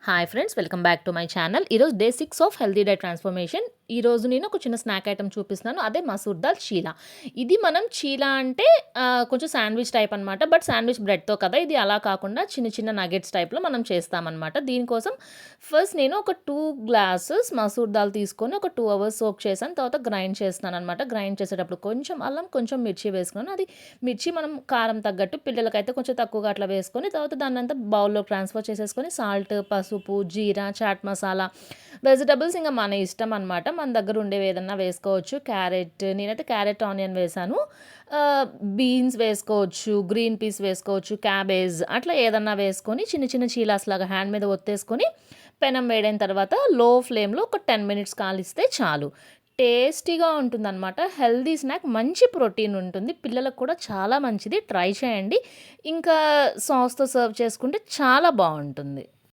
Hi friends, welcome back to my channel. ఈరోజు day 6 of healthy diet transformation. ఈరోజు నేను ఒక చిన్న స్నాక్ ఐటమ్ చూపిస్తున్నాను. అదే మసూర్ దాల్ చీలా. ఇది మనం చీలా అంటే కొంచెం శాండ్విచ్ టైప్ అనమాట. బట్ శాండ్విచ్ బ్రెడ్‌తో కదా! ఇది అలా కాకుండా చిన్న చిన్న నగెట్స్ టైప్‌లో మనం చేస్తామనమాట. దీనికోసం ఫస్ట్ నేను ఒక 2 గ్లాసెస్ మసూర్ దాల్ తీసుకొని ఒక 2 అవర్స్ సోక్ చేశాను. తర్వాత గ్రైండ్ చేస్తున్నాననమాట. గ్రైండ్ చేసేటప్పుడు కొంచెం అల్లం, కొంచెం మిర్చి వేసుకున్నాను. అది మిర్చి మనం కారం తగ్గట్టు, పిల్లలకైతే కొంచెం తక్కువగా అట్లా వేసుకొని, తర్వాత దాన్నంతా బౌల్‌లోకి ట్రాన్స్‌ఫర్ చేసేసుకొని సాల్ట్, పసుపు, జీరా, చాట్ మసాలా, వెజిటబుల్స్ ఇంక మన ఇష్టం అనమాట. మన దగ్గర ఉండేవి ఏదన్నా వేసుకోవచ్చు. క్యారెట్, నేనైతే క్యారెట్, ఆనియన్ వేశాను. బీన్స్ వేసుకోవచ్చు, గ్రీన్ పీస్ వేసుకోవచ్చు, క్యాబేజ్ అట్లా ఏదన్నా వేసుకొని చిన్న చిన్న చీలాస్‌లాగా హ్యాండ్ మీద ఒత్తేసుకొని, పెనం వేడైన తర్వాత లో ఫ్లేమ్‌లో ఒక 10 మినిట్స్ కాలిస్తే చాలు. టేస్టీగా ఉంటుందనమాట. హెల్తీ స్నాక్, మంచి ప్రోటీన్ ఉంటుంది. పిల్లలకు కూడా చాలా మంచిది. ట్రై చేయండి. ఇంకా సాస్‌తో సర్వ్ చేసుకుంటే చాలా బావుంటుంది.